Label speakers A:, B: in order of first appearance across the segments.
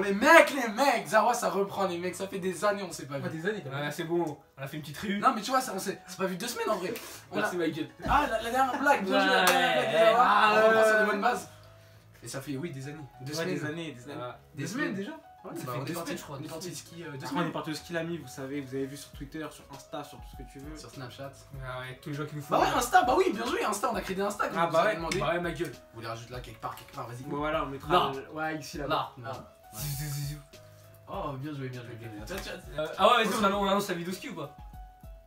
A: les mecs, Zara ça reprend les mecs, ça fait des années on s'est pas vu.
B: Des années quand même.
C: Ouais, c'est bon, on a fait une petite réunion.
A: Non mais tu vois, on s'est pas vu 2 semaines en vrai.
C: Merci Michael.
A: Ah la dernière blague, bien joué, la dernière blague de
C: Ouais,
A: Zara. On reprend sur de bonnes bases. Et ça fait oui des années. 2 semaines.
B: Des années.
A: Des semaines
B: déjà.
A: Ouais,
C: Ça
A: bah,
C: fait
A: on
C: 2
A: est parti,
C: semaines, je crois,
A: on est
C: 2
A: parti de
C: semaines.
A: ski 2
B: Après on est
A: semaines.
B: parti au ski l'ami, vous savez, vous avez vu sur Twitter, sur Insta, sur tout ce que tu veux.
A: Sur Snapchat.
C: Ah ouais, tous les gens qui nous font.
A: Bah ouais, Insta, bah oui, bien joué, Insta, on a créé des Insta.
B: Ah, bah ouais.
A: demandé.
C: Bah ouais, Michael.
A: Vous les rajoutez là quelque part, vas-y.
B: Bon voilà, on mettra.
C: Là.
B: Ouais, ici là.
C: Là.
A: Non. Oh, bien joué, bien joué.
C: Ah ouais, vas-y, on annonce la vidéo ski ou pas?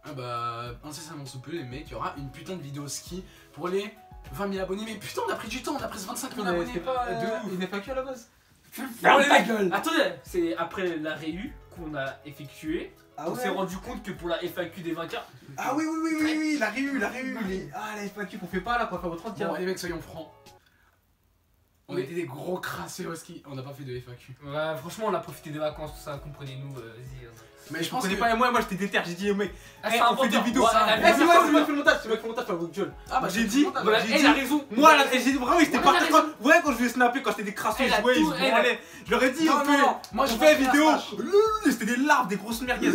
A: Ah bah, incessamment sous peu, les mecs, il y aura une putain de vidéo ski pour les 20 000 abonnés. Mais putain, on a pris du temps, on a presque 25 000 abonnés.
B: C'était pas une FAQ à la base.
C: Ferme
A: ta gueule.
C: Attendez, c'est après la réu qu'on a effectué.
B: Ah
C: On s'est rendu compte que pour la FAQ des vainqueurs.
B: Ah oui, la réu, Ah la FAQ qu'on fait pas là, qu'on va faire au 30
A: Bon, les mecs, soyons francs. On était des gros crassés au ski, on n'a pas fait de FAQ.
C: Ouais, franchement, on a profité des vacances, tout ça, comprenez-nous, vas-y.
A: Mais je pense que.
B: pas, moi j'étais déter, j'ai dit au mec,
C: c'est
B: on fait des vidéos. C'est moi qui fais le montage, pas votre gueule.
A: Ah bah,
B: j'ai dit,
C: Voilà, elle a raison.
B: moi là, j'ai dit vraiment, j'étais
C: Voilà,
B: parti
C: elle a
B: quand. Ouais, quand je vais snapper, quand j'étais des crassos,
C: Elle a
B: ouais, ils
C: tout,
B: se
C: elle a-
B: branlaient. Je leur ai dit,
A: Non,
B: on
A: non,
B: fait.
A: non, moi
B: On
A: je
B: fait
A: vois
B: vidéo.
A: Smash.
B: C'était des larves, des grosses merguez.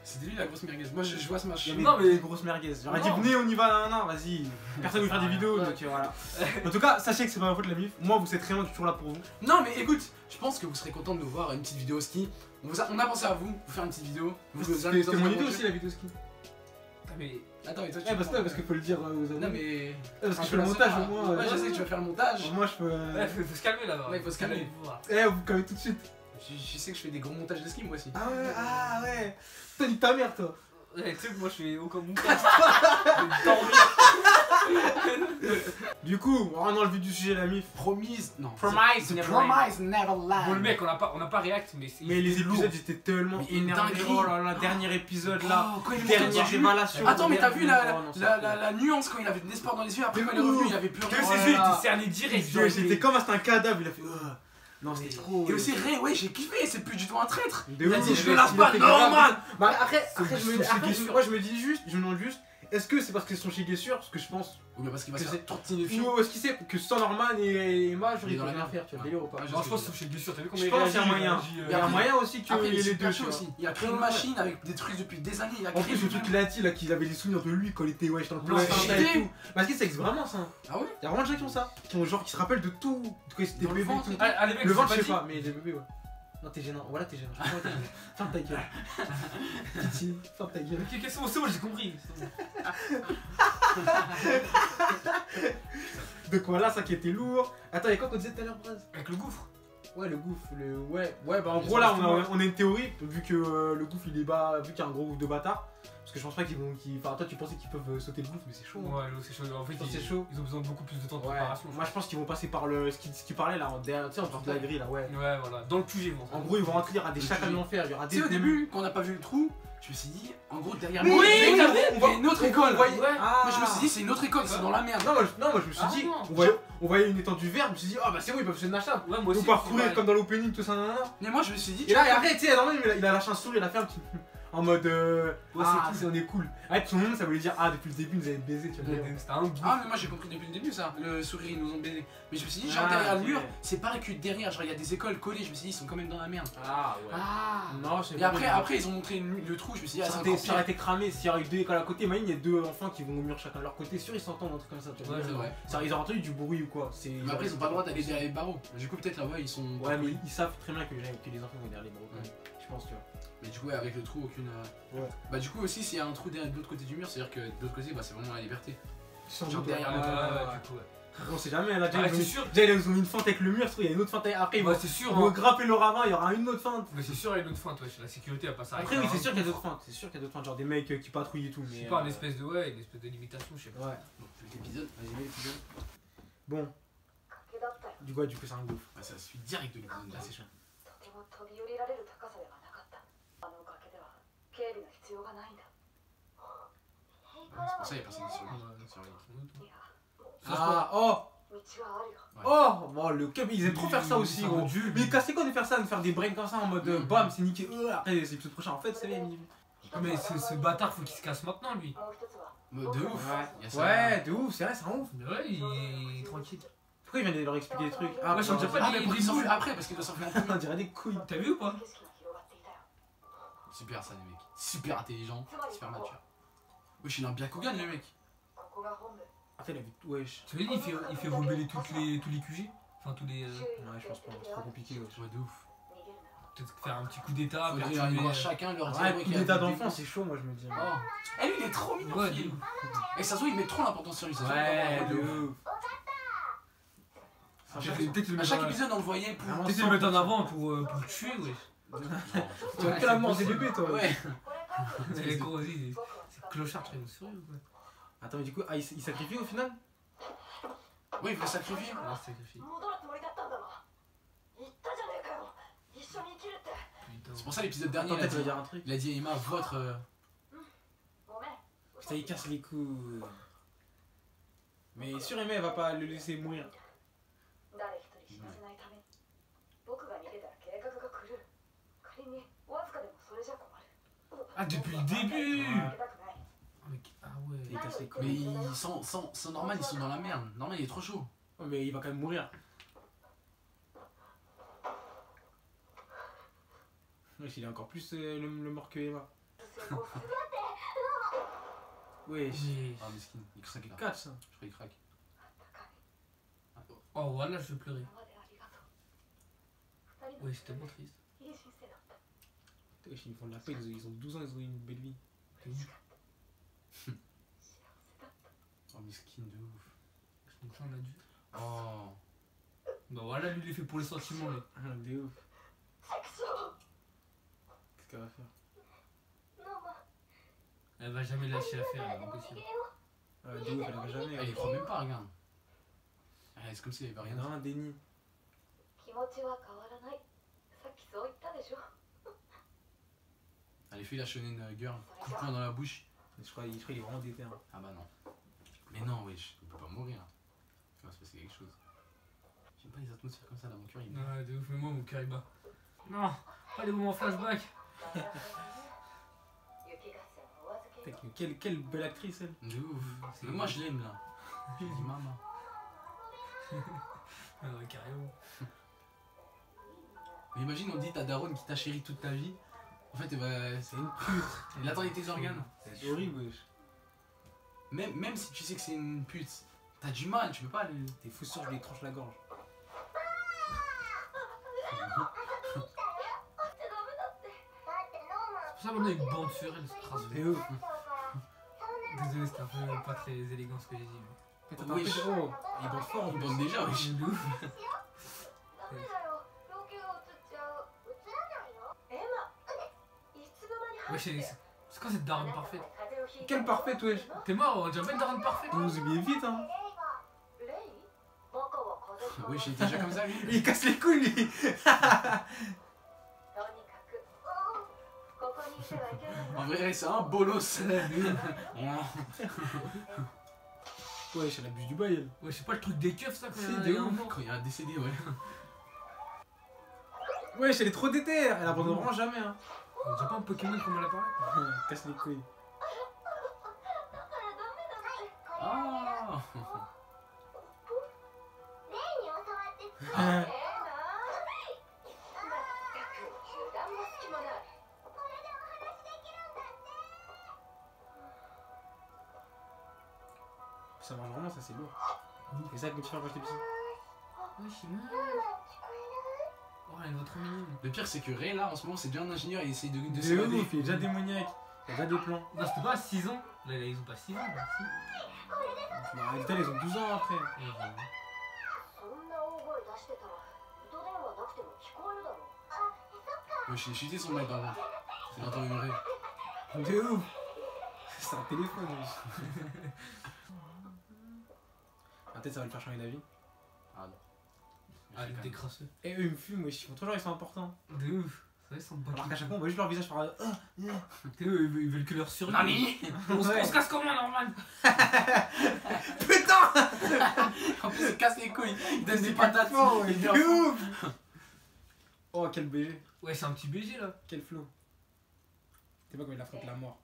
A: C'était lui la grosse merguez. Moi je vois Smash.
C: Non, mais-
B: des grosses merguez. J'aurais dit,
C: Non.
B: venez, on y va, non, vas-y. Personne veut faire des vidéos,
C: Ouais.
B: donc voilà. En tout cas, sachez que c'est pas ma faute la mif. Moi, vous savez très bien que je suis toujours là pour vous.
A: Non mais écoute, je pense que vous serez content de nous voir une petite vidéo ski. On a pensé à vous faire une petite vidéo.
B: C'était mon idée aussi la vidéo ski.
C: Mais.
A: Attends, et toi tu
B: Parce qu'il faut le dire aux
A: Non
B: abonnés.
A: mais.
B: Parce que je fais le montage au moins.
A: Ouais, je sais que tu vas faire le montage.
B: Moi, je peux.
C: Ouais, faut se calmer là-bas.
A: Ouais, il faut se calmer.
B: Vous calmez tout de suite.
A: Je sais que je fais des gros montages de ski moi aussi.
B: Ah ouais. Toi, dis ta mère, toi.
C: Ouais, tu sais que moi je fais aucun montage. Je vais dormir.
B: Du coup, on rentre dans le vif du sujet, la mif.
A: Promise. Non.
B: Promise,
A: The
B: never
A: promise never lie.
C: Bon, le mec, on a pas react, mais c'est.
B: Mais les
C: c'est lourd.
B: épisodes étaient tellement
A: Mais
B: énervés.
A: dinguerie.
B: Oh là là, dernier épisode là.
A: Oh, quand il est
B: Dernière
A: monté au-dessus.
B: révélation.
A: Attends, mais t'as vu
B: Oh, non,
A: la nuance quand il avait de l'espoir dans les yeux, après quand il est revenu, il avait plus
C: Que
A: rien.
C: ses yeux étaient cernés direct. genre,
B: C'était comme c'était un cadavre, il a fait. Non, c'était trop.
A: Et aussi Ray, ouais, j'ai kiffé, c'est plus du tout un traître.
B: De
A: Il a
B: ouf,
A: dit, je
B: le
A: le
B: mec,
A: lave
B: il
A: pas,
B: a fait
A: non,
B: grave.
A: man.
B: Bah après,
C: Shigesu.
B: moi je me dis juste, je me demande juste, est-ce que c'est parce que c'est son Shigesu, parce que je pense,
A: Ou bien parce qu'il va
B: Que
A: se
B: c'est-
A: faire tortiner le film.
B: ou est-ce qu'il sait que sans Norman et Emma,
A: Il est
B: j'aurais
A: dans
B: pu
A: la
B: rien
A: merde.
B: faire, tu vois,
A: Ouais.
B: délire ou pas.
C: Non, je pense que c'est sûr, t'as vu comment
B: Je
C: il
B: pense qu'il y a
C: réagit,
B: moyen.
C: il
B: Il y
C: réagit,
B: a
A: après-
B: moyen aussi qu'il
A: Après,
B: y
A: il
B: ait
A: est
B: les
A: super
B: deux,
A: chaud
B: tu vois.
A: aussi. Il a créé une
B: Ouais.
A: machine avec des trucs depuis des années. Il a
B: En
A: créé
B: plus, le truc qu'il a dit là, qu'il avait les souvenirs de lui quand il était ouais, dans le
C: Ouais,
B: placenta
A: JT.
B: et tout. Parce que ça existe vraiment ça.
A: Ah ouais.
B: Il y a vraiment des gens qui ont ça. Qui ont genre qui se rappellent de tout. Quand ils étaient
A: Dans le
B: bébés et
A: ventre
B: tout.
A: et tout.
C: Ah, les mecs,
B: Le
C: je
B: ventre,
C: sais
B: je sais
C: pas
B: pas, mais les bébés, ouais. Non, t'es gênant. Voilà, t'es gênant. Je comprends, t'es gênant. Ferme ta gueule. Titi, ferme ta gueule.
C: Ok, c'est bon, j'ai compris. C'est bon.
B: Donc voilà, ça qui était lourd. Attends, y'a quoi qu'on disait tout à l'heure, Braz?
C: Avec le gouffre.
B: Ouais, le gouffre, ouais, bah en
A: Les
B: gros là
A: instruments.
B: on a une théorie, vu que le gouffre il est bas, vu qu'il y a un gros gouffre de bâtards. Parce que je pense pas qu'ils vont. Enfin, toi tu pensais qu'ils peuvent sauter le gouffre, mais c'est chaud. Hein.
C: Ouais, l'eau c'est chaud. En fait,
B: Ça, c'est chaud.
C: ils ont besoin de beaucoup plus de temps de
B: Ouais,
C: préparation.
B: moi je pense qu'ils vont passer par ce qui parlait là, derrière, tu sais, en dessous de la grille là, ouais.
C: Ouais, voilà. Dans le QG, bon.
B: En gros, ils vont rentrer, il y aura des chacals d'enfer, il y aura
A: Tu
B: des.
A: sais, au début, quand on n'a pas vu le trou, je me suis dit, en gros, derrière
B: Oui,
A: moi,
B: oui,
A: il y a
B: on va-
A: une autre école.
B: voyait-
C: Ouais.
B: Ah.
A: Moi, je me suis dit, c'est une autre école, c'est dans la merde.
B: Non, moi je me suis
C: Ah,
B: dit,
C: non.
B: on voyait une étendue verte, je me suis dit, ah bah c'est bon, ils peuvent se machin.
C: Ouais, moi
B: Ils
C: aussi.
B: vont parcourir
C: pareil.
B: comme dans l'opening, tout ça, nanana.
A: Mais moi, je me suis dit,
B: Et là, et après, tu sais, normalement, il a lâché un sourire, il a fait un petit. En mode.
C: Ouais,
B: Ah,
C: c'est
B: on est cool. Ah, tout le monde, ça voulait dire, ah, depuis le début, nous avez baisé, tu vois.
C: C'était un gouffre.
A: ah, mais moi, j'ai compris depuis le début ça. Le sourire, ils nous ont baisé. Mais je me suis dit, genre,
B: Ah,
A: derrière le
B: ok.
A: mur, c'est pas que derrière, genre, il y a des écoles collées. Je me suis dit, ils sont quand même dans la merde.
B: Ah, ouais.
A: Ah.
B: Non, je sais
A: Et
B: pas.
A: après, ils ont montré le trou. Je me suis dit, ah,
B: ça
A: c'est
B: aurait été-
A: encore
B: ça aurait
A: pire.
B: été cramé s'il y aurait eu deux écoles à côté. Imagine, il y a deux enfants qui vont au mur chacun de leur côté. Sûr, ils s'entendent, un truc comme ça. Tu vois.
A: Ouais, c'est vrai.
B: Ça, ils auraient entendu du bruit ou quoi.
A: Mais après, ils ont pas le droit d'aller derrière les barreaux. Du coup, peut-être là-bas, ils sont.
B: Ouais, mais ils savent très bien que les enfants vont derrière les barreaux.
A: Ouais.
B: Je pense, tu vois.
A: Mais du coup, ouais, avec le trou, aucune.
B: Ouais.
A: Bah, du coup, aussi, s'il y a un trou derrière de l'autre côté du mur, c'est-à-dire que de l'autre côté, bah, c'est vraiment la liberté.
B: Sans
A: Genre
B: doute,
A: derrière
B: ouais.
A: le
C: Ouais,
A: toit.
C: ouais, du coup, ouais.
B: On sait jamais, là,
C: Ah, c'est sûr.
B: déjà, ils ont mis une fente avec le mur, il y a une autre fente après, ils
C: Ouais,
B: vont,
C: c'est sûr.
B: ils vont
C: hein.
B: grimper le ravin, il y aura une autre fente.
C: Mais c'est sûr, il y a une autre feinte, wesh. La sécurité a pas ça.
B: Après, oui, c'est sûr qu'il y a d'autres fentes, c'est sûr qu'il y a d'autres fentes, genre des mecs qui patrouillent et tout.
C: Je
B: Mais
C: sais pas, une espèce de. Ouais, une espèce de limitation, je sais pas.
B: Ouais.
A: Bon, l'épisode, vas-y, mets l'épisode.
B: Bon, du coup, c'est un gouffre.
A: Ah, ça suit direct de l'épisode.
B: Là, c'est chiant.
D: とても飛び降りられる高さではなかった。あの崖では警備の必要がないんだ。
A: C'est pour ça qu'il y a personne sur
D: いや、
B: Ah, oh,
D: 道はあるよ。
B: oh, bon, le cap, ils aiment trop faire ça aussi,
C: C'est
B: gros.
C: rendu.
B: Mais cassez quoi de faire ça, de faire des brains comme ça en mode bam, c'est niqué. Après, c'est l'épisode prochain, en fait, c'est les.
C: Mais ce bâtard, faut qu'il se casse maintenant, lui.
D: もう一つは
A: De ouf. Il y a ça.
B: Ouais, de ouf, c'est vrai, c'est un ouf.
C: Mais ouais, il est tranquille.
B: Pourquoi il vient de leur expliquer des trucs?
C: Ouais, j'en ai pas
A: Ah, mais pour qu'il s'enfuit après, parce qu'il doit s'enfuir en premier.
B: On dirait des couilles.
C: T'as vu ou pas?
D: 景色が広がっていたよ
A: Super ça, les mecs. Super intelligent, super mature. Wesh, il a un Byakugan, le mec.
D: ここが本部
B: Attends, il a vu. Wesh.
C: Tu m'as dit, il fait rebeller tous les QG. Enfin, tous les.
B: Ouais, je pense pas, c'est trop compliqué. Ouais.
A: Ouais, de ouf.
D: 逃げるな
C: Peut-être faire un petit coup d'état.
A: Faudrait
C: perturber,
A: aller voir chacun, leur dire.
B: Ouais,
A: ouais,
B: coup
A: qu'il y a
B: d'état
A: des-
B: d'enfant, c'est chaud, moi je me dis.
A: Oh. Eh, lui, il est trop mignon,
C: Ouais,
A: le
C: de
A: film.
C: ouf.
A: Et ça se voit, il met trop l'importance sur lui. Ça se voit
B: Ouais,
A: vraiment,
B: de
A: de ouf.
B: ouf.
A: À chaque-
C: Peut-être le
A: À
C: mettre
A: chaque
C: en-
A: épisode, on le voyait pour.
B: Vraiment,
C: peut-être le mettre en avant pour le tuer, wesh.
B: Tu vas que la mort des bébés, toi.
A: Ouais.
D: これから
C: C'est gros, vas-y.
D: 僕は使う
C: Clochard, tu vas nous sourire ou quoi?
B: Attends, mais du coup, il sacrifie au final?
A: Oui, il faut le sacrifier.
C: Ah, c'est sacrifié.
D: 戻るつもりだったんだろ言ったじゃねえかよ一緒に生きるって
C: Putain.
A: C'est pour ça, l'épisode dernier,
B: Attends,
A: il a
B: peut-être tu vas
A: dit,
B: dire un truc.
A: il a dit à Emma, votre.
D: ごめん
B: Putain, il casse les couilles. Mais sûr, Aimé, elle va pas le laisser mourir.
D: 誰一人死なせないために僕が逃げたら計画が狂う仮にわずかでもそれじゃ困る
C: Ah, depuis le début!
D: 負けたくない
C: Ah, mec, ah ouais.
B: Il casse les
A: Mais
B: couilles.
A: sans normal, ils sont dans la merde. Normal, il est trop chaud.
B: Oh, mais il va quand même mourir. Wesh, il est encore plus le mort que Emma.
D: 成功する
B: Wesh.
C: Mais-
A: Ah, mesquin, il craque là.
B: Catch ça.
A: Je crois qu'il craque.
D: 高い
C: Oh, voilà, je vais pleurer.
D: 今までありがとう二人の
C: Ouais, c'était tellement triste.
D: いい人生だった
B: Wesh, ils me font de la peine, ils ont 12 ans, ils ont eu une belle vie.
D: 幸せだった
A: Oh, mesquin de ouf.
C: Donc là, on a dû.
A: Oh.
C: Bah voilà, lui, il est fait pour les sentiments, lui.
B: Ah, de ouf.
D: セクショ
B: Qu'est-ce qu'elle va faire?
D: ンママ
C: Elle va jamais lâcher l'affaire,
D: で
C: elle est
D: も逃
C: impossible.
D: げよ
B: De ouf, elle va jamais.
A: Elle y croit même pas, regarde. C'est comme s'il y avait rien.
B: Non, un déni.
D: う気持ちは変わらないさっきそう言ったでしょ
A: Elle fait la shonen girl. Coup de poing dans la bouche.
B: Je crois qu'il est vraiment déter. Hein.
A: Ah bah non. Mais non, wesh, il peut pas mourir. Il va se passer quelque chose. J'aime pas les atmosphères comme ça là, mon cœur il bat.
C: Ah, de ouf, mais moi, mon cœur, il bat. Non, pas les moments flashback.
D: 雪合戦のお預けよ
B: Putain, mais quelle belle actrice, elle.
A: De ouf.
C: C'est
A: Mais moi je l'aime là. Je dis maman.
C: Ah, ouais, carrément.
A: Mais imagine, on dit ta daronne qui t'a chéri toute ta vie. En fait, c'est une pute. Elle attendait tes organes.
B: C'est horrible, wesh.
A: Même si tu sais que c'est une pute, t'as du mal, tu peux pas le.
B: T'es fou sûr, je lui tranche la gorge.
C: C'est pour ça qu'on a une bande sur elle, c'est trace.
B: C'est ouf.
C: Désolé, c'était un peu pas très élégant ce que j'ai dit. Mais...
B: Attends,
A: Wesh.
B: oh, il bande fort en
A: Il
B: plus.
A: bande déjà, wesh.
C: De ouf.
D: ダメだよ老朽が映っちゃう映らないよエマいつの間に入
C: Wesh,
D: って
C: c'est quoi cette daronne parfaite?
D: 風邪をひいた
B: Quelle parfaite, wesh.
C: T'es mort, on dirait pas une daronne parfaite?
B: Vous vous oubliez vite, hein.
D: レイバカは風邪ひかない
A: Wesh, il est déjà comme ça lui.
B: Il casse les couilles, lui.
D: とにかくここにいてはいけない
A: En vrai, c'est un bolos.
B: Wesh, elle abuse du bail, elle.
C: Ouais, c'est pas le truc des keufs ça quand
B: Si,
C: il
B: de
C: y a un
B: ouf.
C: mort.
A: Quand il y a un décédé, ouais.
B: Wesh, elle est trop déter. Elle abandonne vraiment jamais, hein.
C: On dirait pas un Pokémon comme elle apparaît?
B: Casse les couilles.
D: だからダメだって
A: Ah.
D: レイに教わってついて
B: Ah.
D: なまったく油断も隙もないこれでお話できるんだって
B: Ça marche vraiment, ça, c'est lourd. C'est ça que mes petits frères quand j'étais petit.
C: Ouais, je sais mal.
D: 聞こえ
C: Oh, elle est trop mignonne.
A: Le pire, c'est que Ray là en ce moment, c'est déjà un ingénieur et il essaye de
B: De
A: s'évader.
B: ouf, il est déjà démoniaque. Il y a déjà des plans.
C: Non, c'était pas à 6 ans. Là, ils ont pas 6 ans, là, si.
B: Mais en réalité, ils ont 12 ans après.
D: そんな大声出してたら糸電話なくても聞こえるだろうあそっか
A: Wesh, il a chuté son mec par contre. C'est entendu Ray.
B: De ouf. C'est un téléphone, wesh. Ah, peut-être ça va le faire changer d'avis.
A: Ah non.
C: Ah, il était crasseux.
B: Et eux, ils me fument, wesh. Ils font toujours, ils sont importants.
C: De ouf. C'est vrai, ils sont pas
B: Alors qu'à chaque fois, on voit juste leur visage faire.
C: T'es eux, ils veulent que leur survie.
A: Nani.
C: On
B: Ouais.
C: se casse comment, Norman?
B: Putain.
A: En plus, il casse les couilles. Il donne des
B: C'est
A: patates.
B: fort,
A: Il
B: wesh.
A: dit en-
B: De ouf. Oh, quel BG.
C: Ouais, c'est un petit BG là.
B: Quel flow. T'es pas comme il affronte la mort.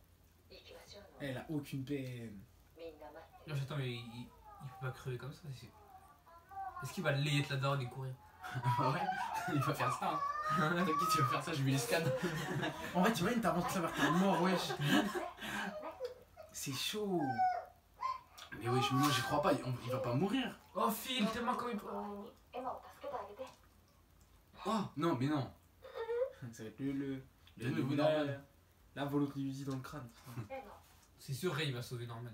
D: 行きましょう
B: Elle a aucune peine.
D: みんな待って
C: Non, j'attends, mais il peut pas crever comme ça. C'est... Est-ce qu'il va layer la daronne et courir?
A: Ouais, il va faire ça. Hein. T'inquiète, il va faire ça, je lui les scanne.
B: En vrai, tu imagines, t'avances ça vers ta mort, wesh. C'est chaud.
A: Mais wesh, moi j'y crois pas, il va pas mourir.
C: Oh, Phil, tellement comme il.
D: お前にエマを助けてあげて。
A: Oh, non, mais non.
B: Ça va être le
A: nouveau Norman.
B: La volonté lui dit dans le crâne.
D: エマ、
C: C'est sûr, Ray il va sauver Norman.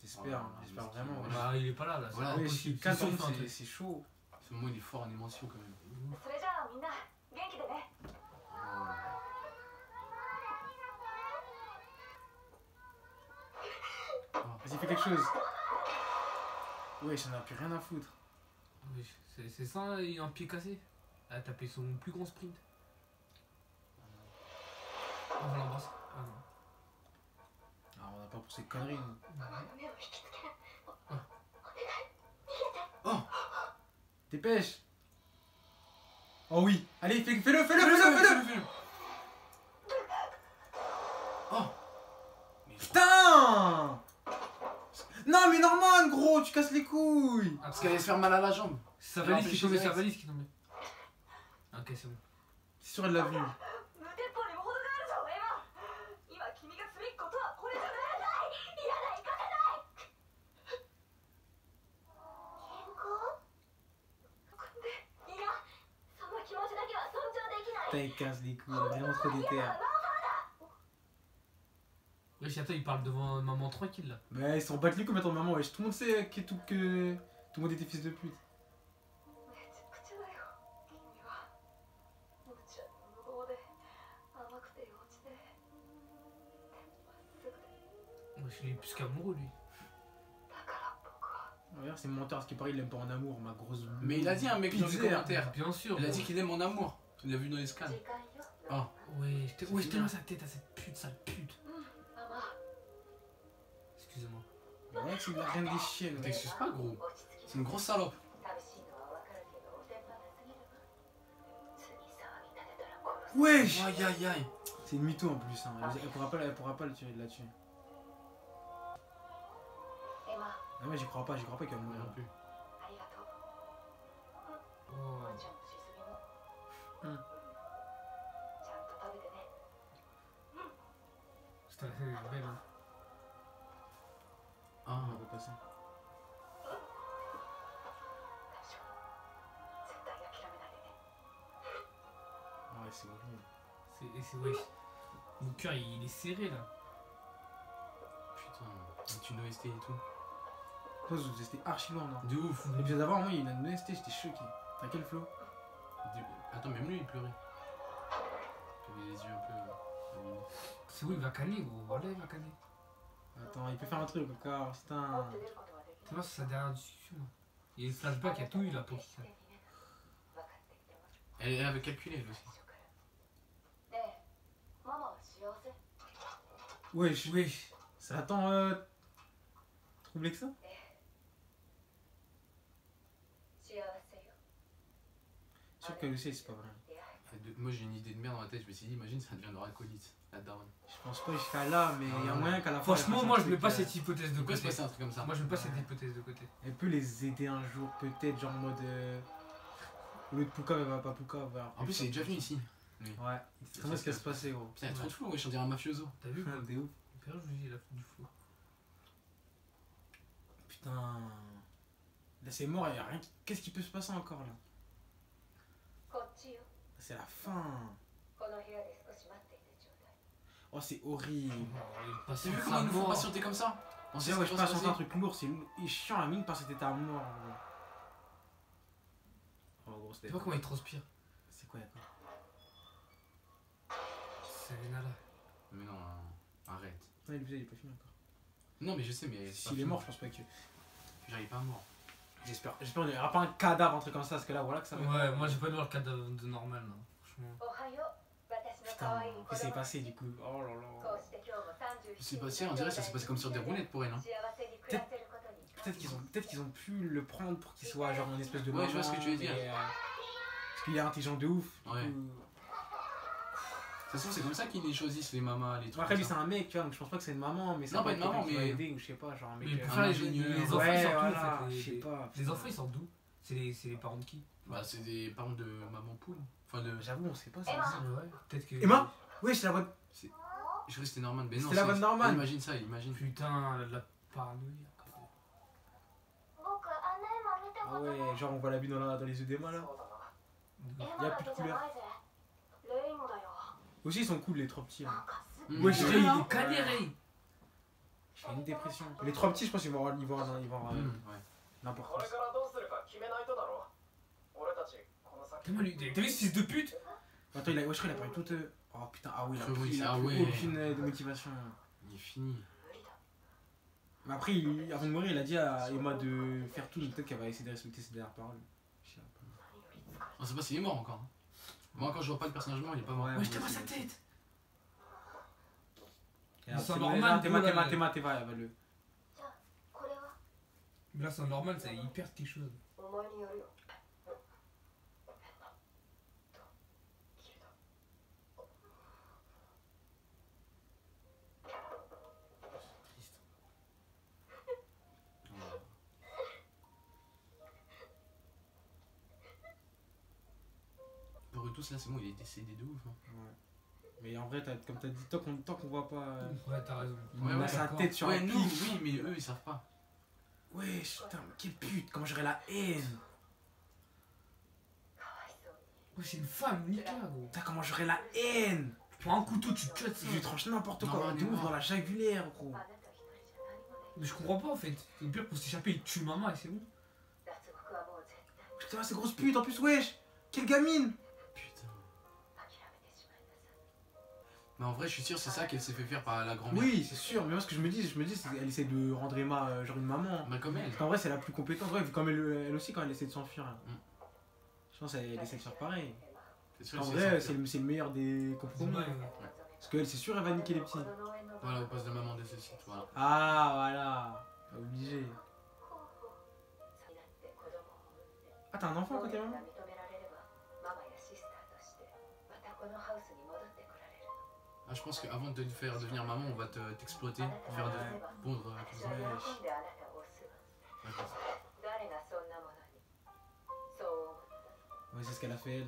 B: J'espère,
A: Oh,
B: j'espère
A: miskin,
B: vraiment.
A: ouais.
B: Ouais.
C: Bah, il est pas là, là. c'est
A: Voilà.
B: Ouais,
C: impossible.
B: 4
C: C'est
B: ans,
C: sûr, il fait un truc.
B: c'est chaud.
A: Ce moment il est fort en émotion quand même.
D: それじゃあみんな元気でね。
B: Vas-y, fais quelque chose. Ouais, j'en ai plus rien à foutre.
C: Oui, c'est ça, il a un pied cassé. Elle a tapé son plus grand sprint. On va l'embrasser. Ah non.
B: Ah, on a pas pour ces conneries. Nous.
D: お前の目を引きつける。お願い、逃げて。
A: Oh,
B: Dépêche. Oh oui. Allez, fais-le, fais-le,
A: fais-le,
B: fais-le.
A: fais-le. Oh, mais
B: Putain. Non, mais Norman, gros, tu casses les couilles.
A: parce qu'elle allait se faire mal à la jambe.
C: C'est sa valise qui est tombée,
A: direct.
C: sa valise qui est tombée. Ok, c'est bon.
B: C'est sûr, elle l'a vu.
D: 無鉄砲にも程があるぞエマ。今君がすべきことはこれじゃない。いらない、行かせない。健康？で、いや、その気持ちだけは尊重できない。
B: Putain, il casse les couilles, il est vraiment trop déter.
C: Wesh, attends, il parle devant maman tranquille là.
B: Mais ils s'en battent les couilles maintenant, maman, wesh. Tout le monde sait que tout le monde était fils de pute.
D: めちゃくちゃだよ。君は無茶無謀で甘くて幼稚でまっすぐで。
C: Wesh, il est plus qu'amoureux lui.
D: だから僕は
B: Regarde, c'est menteur, ce qui paraît, il aime pas en amour, ma grosse.
A: Mais il a dit un mec dans les
B: Pizzer.
A: commentaires.
C: Bien sûr.
A: Il a
C: gros.
A: dit qu'il aime mon amour. Il l'a vu dans les scans.
D: 時間よ。
A: Ah.
C: Ouais,
A: C'est
C: ouais,
A: fini,
C: tellement
A: hein.
C: sa tête à cette pute, sale pute.
D: ママ、
C: Excusez-moi.
B: Ouais, c'est la reine des chiennes. Ouais.
A: T'excuses pas, gros.
D: 落ち着き
A: C'est une grosse salope.
D: 寂しいのはわかるけどおてんばなすぎるわ。次騒ぎ立てたら殺す。
B: Wesh.
A: Aïe aïe aïe.
B: C'est une mytho en plus, hein. Elle pourra pas le tuer là-dessus.
D: エマ、
B: Ah, moi, j'y crois pas qu'elle va
A: Moi
B: mourir.
A: non plus.
D: ありがとう。
C: Oh.
D: ワンちゃんのしすぎも。
B: うん
D: ちゃんと食べてね。
C: Putain, c'est belle. Hein.
A: Ah.
B: On va pas passer.
D: 大丈夫。絶対諦めないでね。
B: Ouais, c'est horrible.
C: C'est wesh. Mon cœur il est serré là.
A: Putain, c'est une OST et tout.
B: Toi, c'était archi loin, non?
A: De ouf.
B: L'épisode d'avant, moi, il y a une OST, j'étais choqué. T'as quel flow?
A: Attends, même lui il pleurait. Il avait les yeux un peu. allumés.
C: C'est où il va canner gros, voilà il va canner.
B: Attends, il peut faire un truc encore,
D: 持
B: putain.
D: って出ることはできる。
C: Tu vois, c'est sa dernière discussion là. Il y a le flashback, il y a tout eu là pour qu'il s'aille.
D: 分かってきてます。
A: Elle avait calculé elle aussi.
D: ねえ、ママは幸せ？
B: Wesh,
C: Wesh.
B: ça attend, troublé que ça?
D: 幸せよ。
B: Sûr qu'elle le sait, c'est pas vrai.
A: Moi j'ai une idée de merde dans la tête, je me suis dit, imagine ça devient leur acolyte, la daronne.
B: Je pense pas jusqu'à là, mais il y a moyen qu'à la fin.
C: Franchement,
B: elle
C: moi
B: fasse
C: je
B: un
C: mets pas
B: truc,
C: cette hypothèse de
A: Il peut se
C: côté.
A: passer un truc comme ça.
C: Moi je mets pas cette
B: Ouais.
C: hypothèse de côté.
B: Elle peut les aider un jour, peut-être, genre en mode. Au lieu de Pouka, elle va pas Pouka, elle va.
A: En plus, il est déjà venu ici.
B: Ouais, c'est très bien ce qui va se passer, gros.
A: Putain, il y a trop de flou, wesh, on dirait un mafioso.
C: T'as vu quoi?
B: Des ouf.
C: Père, je lui dis, il a fait du flou.
B: Putain. Là, c'est mort, il y a rien. Qu'est-ce qui peut se passer encore là?
D: こっちよ。
B: C'est la fin.
D: この部屋で少し待っていてちょうだい。
B: Oh, c'est horrible.
A: T'as vu comment ils nous font patienter comme ça? On sait
B: C'est
A: ce
B: ouais,
A: qui
B: je
A: va se
B: passe un
A: passer.
B: truc lourd, c'est chiant la mine parce que t'étais à mort. Gros. Oh, gros, c'était.
C: Tu vois comment il transpire?
B: C'est quoi, d'accord?
C: C'est Renala.
A: Mais non, arrête.
B: Non, l'épisode il est pas fini encore.
A: Non, mais je sais, mais.
B: S'il est mort, je pense pas que.
A: J'arrive pas à mort.
B: J'espère qu'il n'y aura pas un cadavre, un truc comme ça, parce que là, voilà que ça va.
C: Ouais, moi j'ai pas de voir le cadavre de normal là. Franchement.
D: おはよう。私の可愛い
B: Putain,
D: 子
B: qu'est-ce qui s'est
D: 供。
B: passé du coup? Oh là
D: こ
B: là.
D: うして今日も37
A: C'est passé, on dirait que ça s'est passé comme sur des roulettes pour elle, hein.
D: 幸せに暮らせることに
B: Peut-être qu'ils ont pu le prendre pour qu'il soit genre une espèce de.
A: Ouais, je vois ce que tu veux dire.
B: Parce qu'il est intelligent de ouf. Du
A: Ouais.
B: coup.
A: De toute façon, c'est comme ça qu'ils les choisissent, les mamas, les trucs.
B: Après, lui,
A: comme
B: c'est
A: ça.
B: un mec, tu vois, donc je pense pas que c'est une maman, mais ça
A: Non,
B: peut
A: pas
B: être
A: une maman,
B: quelqu'un qui va
A: mais-
B: aider ou je sais pas, genre un mec.
C: Mais pour
A: un
C: faire
A: ingénieur.
C: les enfants ils
B: Ouais,
C: sortent d'où
B: voilà,
C: en fait
B: je sais pas.
C: Les enfants ils sortent d'où? C'est les parents de qui?
A: Bah, c'est des parents de maman poule. Enfin, de.
B: J'avoue, on sait pas ça.
C: Ouais, peut-être que.
B: Emma Oui, c'est la voix.
A: Je crois que c'était Norman. Mais non,
B: C'était la voix de Norman.
A: Imagine ça, imagine.
C: Putain, elle a de la paranoïa.
D: 僕あんな絵馬見た
B: Ah
D: ことない
B: ouais, genre on voit la vie dans les yeux d'Emma là.
D: 絵
B: Y a
D: 馬だ
B: plus
D: け
B: de
D: じゃ
B: couleur.
D: ないぜレイもだよ
B: Aussi, ils sont cool, les trois petits.
D: な
B: Hein.
D: んかすっ
A: Mm.
C: Ouais,
B: je
C: il
B: dirais,
C: est caléré.
B: J'ai une dépression. Les trois petits, je pense qu'ils vont avoir
A: Ouais.
B: n'importe
E: こ
B: quoi.
E: れからどうするか決めないとだろう。俺たちこの先
C: Comment lui. T'as vu ce fils de pute?
B: Attends, ouais, je crois qu'il a perdu toute. Oh putain, ah oui,
A: Frérot,
B: il a
A: ah
B: plus
A: ouais.
B: aucune de motivation.
A: Il est fini.
D: 無理だ
B: Mais après, avant de mourir, il a dit à Emma de faire tout, donc peut-être qu'elle va essayer de respecter ses dernières paroles. Je sais pas.
D: 何より疲れ
A: On sait pas s'il est mort encore. Hein. Moi, quand je vois pas le personnage mort, il est pas mort.
B: Ouais,
C: Ouais, je
B: moi
C: te vois
B: aussi.
C: sa tête.
B: Et
C: C'est
B: après,
C: normal,
B: Théma,
C: gros, là,
B: Théma, elle va le.
D: これは
C: Mais là, c'est normal, ça, il perd quelque chose.
D: お前にやるよ切れた
B: Triste.
A: Pour eux tous, là, c'est bon, il est décédé de ouf. Hein.
B: Ouais. Mais en vrai, comme t'as dit, tant qu'on voit pas.
C: Ouais, t'as raison.
B: Il
A: Ouais,
B: met
A: ouais,
B: sa
C: d'accord.
B: tête sur
A: Ouais,
B: un
A: nous,
B: pic.
A: oui, mais eux, ils savent pas.
B: Wesh, putain, mais quelle pute, comment j'aurais la haine.
D: かわいそうに
C: Ouais, c'est une femme, nique-la, gros.
B: Putain, comment j'aurais la haine.
C: Tu prends un couteau, tu te cuts ça.
B: Je lui tranche n'importe
A: Non,
B: quoi,
A: mais
B: de ouf
A: non.
B: dans la jagulaire, gros.
D: あなた一人じゃ何もでき
C: Mais je comprends pas en fait. Le pire pour s'échapper, il tue maman et c'est bon.
D: 脱獄はもう絶対
B: Putain, ces grosses putes en plus, wesh. Quelle gamine.
A: Putain.
D: 諦めてしまいなさい
A: Mais en vrai, je suis sûr, c'est ça qu'elle s'est fait faire par la grand-mère.
B: Oui, c'est sûr, mais moi ce que je me dis, c'est qu'elle essaie de rendre Emma genre une maman.
A: Bah, comme elle.
B: Parce qu'en vrai, c'est la plus compétente. Ouais, comme elle aussi, quand elle essaie de s'enfuir. Là.
A: Mm.
B: Je pense qu'elle essaie de faire pareil.
A: C'est sûr,
B: En
A: c'est
B: vrai,
A: ça.
B: c'est le meilleur des compromis.
C: Ouais.
B: Parce qu'elle, c'est sûr, elle va niquer les petits.
A: Voilà, au poste de maman nécessite. Voilà.
B: Ah, voilà. Pas obligé.
D: 候補になって子供を産んで
B: Ah, t'as un enfant quand t'es
D: 能力
B: maman
D: が認められればママやシスターとしてまたこのハウスに戻ってこられる
A: Ah, je pense qu'avant de te faire devenir maman, on va t'exploiter,
D: あなた
A: faire
D: が
A: de
D: 望めば
A: pondre
D: 私は喜んであなたを押すわ
A: Ouais, comme ça.
D: 誰がそんなものにそう思った
B: Ouais, c'est ce qu'elle a fait elle.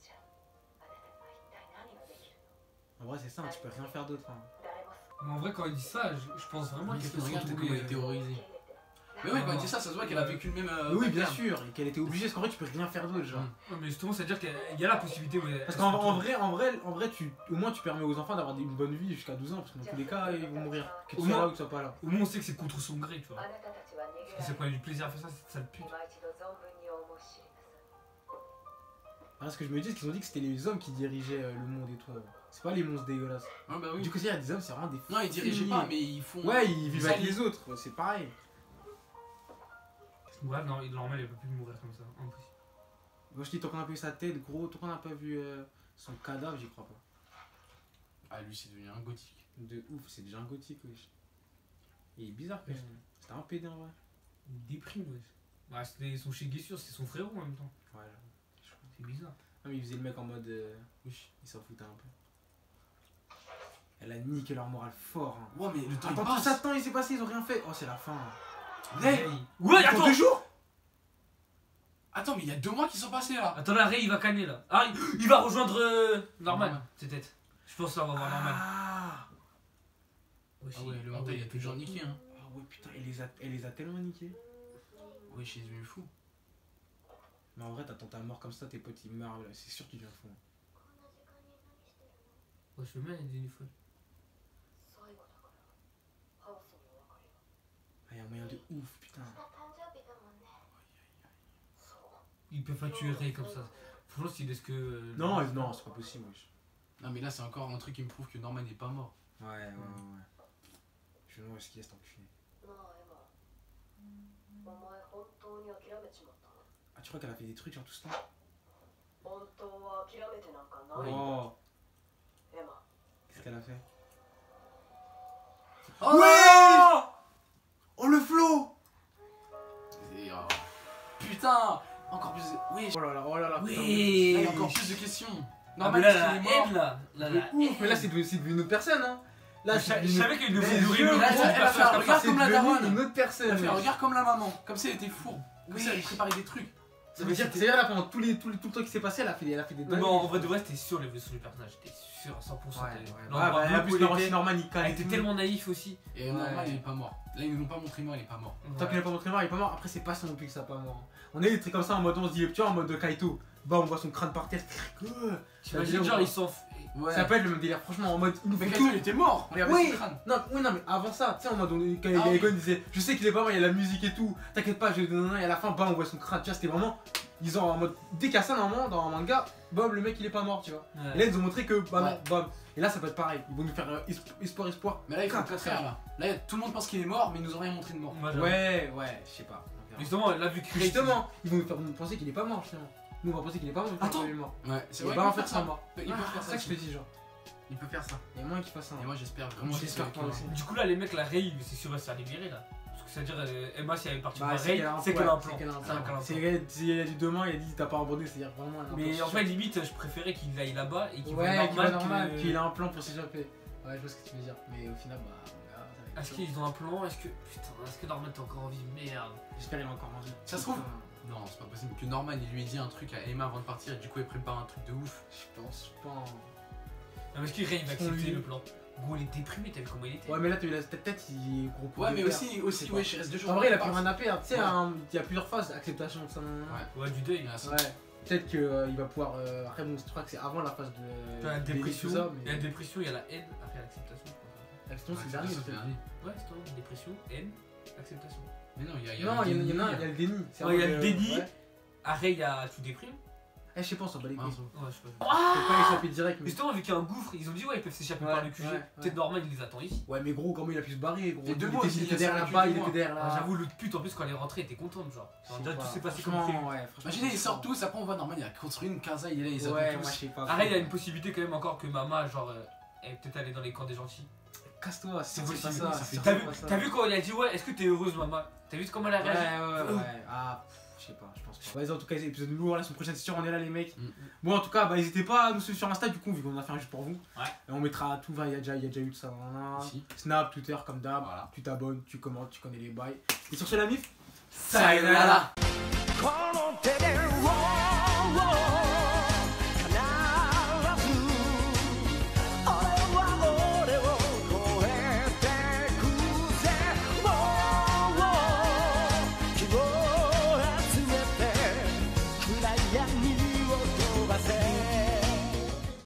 D: じゃああなたには一体何ができる
B: En vrai, c'est ça, tu peux rien faire d'autre. Hein.
D: の誰も
C: Mais en vrai, quand il dit ça, je pense vraiment
A: Oui,
C: qu'il
A: parce que
C: faut se
A: regarde comment elle est
C: retrouver.
A: terrorisée.
D: 受け入れて
A: Mais ouais, quand il dit ça, ça se voit qu'elle a vécu le même.
B: Oui, bien
A: pattern.
B: sûr, et qu'elle était obligée, parce qu'en vrai, tu peux rien faire d'autre. Genre.
A: Mm.
C: Ouais, mais justement, c'est-à-dire qu'il y a la possibilité où elle-
B: Parce
C: elle
B: qu'en
C: se retrouve.
B: en vrai, au moins, tu permets aux enfants d'avoir une bonne vie jusqu'à 12 ans, parce que dans tous les cas, ils vont mourir. Que tu
C: Au
B: sois
C: moins-
B: là ou que tu sois pas là.
C: Au moins, on sait que c'est contre son gré, tu
D: あ
C: vois.
D: なたたちは逃げ
C: Parce
D: ら
C: que ça
D: れ
C: prenait du plaisir à faire ça, cette sale pute.
D: 今一度存分に思い知りなさい
B: Alors, ce que je me dis, c'est qu'ils ont dit que c'était les hommes qui dirigeaient le monde et tout. C'est pas les monstres dégueulasses.
A: Ouais, bah oui.
B: Du coup, il y a des hommes, c'est vraiment des.
A: Non, ils dirigeaient pas, mais ils font.
B: Ouais, ils vivent avec
A: allient.
B: les autres, ouais, c'est pareil.
C: Ouais, non, normal, il peut plus mourir comme ça. Impossible.
B: Moi, je dis, tant qu'on a pas vu sa tête, gros, tant qu'on a pas vu son cadavre, j'y crois pas.
A: Ah, lui, c'est devenu un gothique.
B: De ouf, c'est déjà un gothique, wesh. Il est bizarre quand même. C'était un PD en vrai.
C: Il déprime, ouais. Bah, c'était son chez Guessure, c'est son frérot en même temps.
B: Voilà.
C: C'est bizarre.
B: Ah, mais il faisait le mec en mode.
A: Oui.
B: Il s'en foutait un peu. Elle a niqué leur morale fort. Hein.
A: Ouais, mais le temps il
B: Attends, tout
A: passe.
B: ça de temps, il s'est passé, ils ont rien fait. Oh, c'est la fin.
A: Hey
C: Ouais,
B: Attends,
C: attends!
B: 2 jours.
A: Attends, mais il y a 2 mois qu'ils sont passés là.
C: Attends, là, Ray, il va canner là. Ah, il va rejoindre Norman,
A: Norman.
C: peut-être. Je pense qu'on va voir Norman.
B: Ah.
C: Aussi.
A: Ah ouais, le mental, il a toujours niqué, hein.
B: Ah ouais, putain, elle les a tellement niqués.
A: Ouais, je suis devenu fou.
B: Mais en vrai, t'attends ta mort comme ça, tes potes ils meurent, c'est sûr que tu deviens fou.
D: こんな時間に何してるの
C: Ouais, je fais mal, il est folle.
D: 最後だからハウスにお別れが
B: Ah, y'a un moyen de ouf, putain.
D: 明日誕生日だもんねそう
C: Ils peuvent pas tuer Ray comme ça. Franchement, s'il laisse que.
B: Non, non, c'est pas possible, wesh.
A: Non, mais là, c'est encore un truc qui me prouve que Norman n'est pas mort.
B: Ouais. Je me demande ce qu'il y a cet enculé.
D: なあエマお前本当に諦めちまったの
B: Ah, tu crois qu'elle a fait des trucs genre tout ce temps?
D: 本当は諦めてなんかない
B: Oh,
D: エマ
B: qu'est-ce qu'elle a fait?
A: Oh
B: Ouais! Oh, le flow!
A: Et, putain. Encore plus de... Oui.
B: Oh là là, putain.
A: Là,
C: Oui!
A: il y a encore plus de questions.
C: Ah,
A: Norman,
C: mais là,
A: est-ce
C: la
A: qu'il est mort
C: haine là!
B: De ouf, mais là, c'est devenu une autre personne, hein. Là,
C: Je savais qu'elle
B: Mais
C: devait
B: je-
C: nourrir
A: elle a fait un regard
B: c'est
A: comme la
B: devenu
A: daronne.
B: une autre personne.
A: Elle a fait un
B: wesh.
A: regard comme la maman. Comme si elle était fourbe. Comme ça, elle préparait des trucs.
B: Ça veut dire que là pendant tout le temps qui s'est passé, elle a fait des
C: Non,
B: dingueries.
C: mais en vrai de vrai, t'es sûr l'évolution du personnage, t'es sûr à 100%.
B: En plus, Norman il
C: Elle était tellement naïf aussi.
A: Et Norman, il est pas mort. Là, ils nous l'ont pas montré mort, il est pas mort.
B: Tant qu'il n'a pas montré mort, il est pas mort. Après, c'est pas si non plus que ça pas mort. On a eu des trucs comme ça en mode on se dit, tu vois, en mode Kaito. Bah, on voit son crâne par terre.
C: T'imagines, genre, ils s'en.
A: Ouais.
B: Ça peut être le même délire, franchement, en mode. Il nous
A: Mais
B: fait
A: Kaito,
B: tout.
A: il était mort. Regardez
B: Oui.
A: son crâne.
B: Non, mais avant ça, tu sais, en mode quand
A: Ah oui.
B: Egon disait, je sais qu'il est pas mort, il y a la musique et tout. T'inquiète pas, et à la fin, bam, on voit son crâne. Tu vois, c'était vraiment. Ils ont en mode. Dès qu'il y a ça, normalement, dans un manga, bam, le mec il est pas mort, tu vois. Et là, ils ont montré que, bah non, bam. Et là, ça peut être pareil. Ils vont nous faire espoir.
A: Mais là, il faut le contraire là. Là, tout le monde pense qu'il est mort, mais ils nous ont rien montré de mort.
B: Ouais, je sais pas.
C: Justement, là, vu que
B: Justement, ils vont nous faire penser qu'il est pas mort, justement. Nous, on va penser qu'il est pas mort,
A: Attends.
B: il est mort.
A: Ouais, c'est
B: Et
A: vrai.
B: bah,
A: il
B: en
A: peut
B: fait,
A: faire
B: c'est mort.
A: Il peut faire
B: C'est
A: ça.
B: ça que je te dis, genre.
A: Il peut faire ça.
B: Il y a moins qu'il fasse ça.
A: Et moi, j'espère vraiment.
B: J'espère
A: qu'il
B: pas
A: va-
B: aussi.
C: Du coup, là, les mecs, la Rey, c'est sûr, elle s'est libérée là. Parce que c'est-à-dire, Emma, si elle est partie
B: Bah,
C: de la
B: c'est
C: Rey,
B: qu'elle a un
C: c'est qu'elle a un plan.
B: C'est qu'elle a un
C: C'est qu'elle a un
B: plan.
C: plan.
B: C'est elle a dit demain, il a dit t'as pas abandonné, c'est-à-dire vraiment. elle a un
C: Mais
B: plan,
C: en
B: c'est
C: fait,
B: sûr.
C: limite, je préférais qu'il aille là-bas et qu'il voit
B: Ouais, qu'il va
C: normal
B: normal,
C: que.
B: qu'il a un plan pour s'échapper. Ouais, je vois ce que tu veux dire. Mais au final, bah. on verra, ça va être
C: Est-ce
B: chaud.
C: qu'ils ont un plan? Est-ce que. Putain, est-ce que Norman t'es encore en vie? Merde.
B: J'espère qu'il a encore envie.
A: Ça se trouve. Non, c'est pas possible que Norman il lui ait dit un truc à Emma avant de partir et du coup il prépare un truc de ouf.
B: Je pense pas.
C: Non, est-ce que Rey va
B: On
C: accepter
B: lui-
C: le plan? Gros, il est déprimé, t'as vu comment il était?
B: Ouais, mais là, t'as vu la tête, il est gros coup
A: Ouais,
B: de
A: mais
B: père.
A: aussi,
B: Je sais pas.
A: ouais, je reste 2 jours.
B: En vrai, il a plus rien à perdre. Tu sais,
A: Ouais.
B: il y a plusieurs phases d'acceptation de ça.
A: Ouais.
C: Ouais, du deuil.
B: Ouais. Peut-être qu'il va pouvoir. Après, bon, je crois que c'est avant la phase de.
C: T'as la dépression,
B: tout ça,
C: il y a
B: mais.
C: la dépression, il y a la haine, après l'acceptation.
B: L'acceptation, c'est le
A: Ouais,
B: dernier.
A: c'est
B: peut-être.
A: le dernier.
C: Ouais, c'est toi, dépression, haine, acceptation.
A: Mais non, il y a.
B: Non, il y en a, il y a le déni. C'est
C: Ouais, il y a
B: avant
C: le déni.
B: Ouais.
C: Après, il y a tout déprime.
B: Eh, je sais pas, on s'en bat les
A: Ouais,
B: couilles.
A: c'est-
C: Ouais, je sais pas.
B: Faut pas échapper direct. Mais...
C: Justement, vu qu'il y a un gouffre, ils ont dit ouais, ils peuvent s'échapper
B: Ouais,
C: par le QG.
B: ouais,
C: Peut-être Norman, il les attend ici.
B: Ouais, mais gros, comment il a pu se barrer, gros.
A: Et deux
B: Il
A: mois
B: était-
A: aussi,
B: il
A: il
B: était
A: a
B: derrière
A: ça
B: là-bas,
A: depuis
B: il
A: deux
B: était derrière là.
C: J'avoue, le pute en plus, quand elle est rentrée, elle était contente, genre.
B: Je sais
C: Déjà,
B: pas.
C: tout s'est passé comme prévu.
B: Franchement, ouais, franchement,
A: Imaginez,
B: je
A: ils
B: sais
A: sortent
B: pas.
A: tous, après on voit Norman, il a construit une casa, il est là, ils
B: Ouais,
A: attendent
B: moi
A: tous.
B: je sais pas.
C: Arrête, il y a une possibilité quand même encore que Mama, genre, elle est peut-être allée dans les camps des gentils.
B: Casse-toi,
A: C'est
B: c'est
A: possible,
B: pas ça.
A: ça fait-
B: c'est
C: T'as
B: pas
C: vu,
B: ça.
C: t'as vu quand elle a dit ouais, est-ce que t'es heureuse, Mama? T'as vu comment elle a
B: Ouais,
C: réagi?
B: ouais. Ah, je sais pas, je pense pas. Vas-y, en tout cas, épisode lourd, la semaine prochaine, c'est sûr, on est là, les mecs.
A: Mm.
B: Bon, en tout cas, bah, n'hésitez pas à nous suivre sur Insta, du coup, vu qu'on a fait un juste pour vous.
C: Ouais.
B: Et on mettra tout, il y a déjà eu tout ça. Voilà.
A: Ici.
B: Snap, Twitter, comme d'hab.
A: Voilà.
B: Tu t'abonnes, tu commentes, tu connais les bails. Et sur ce, la mif,
A: Sayonara.
F: この手で roll, roll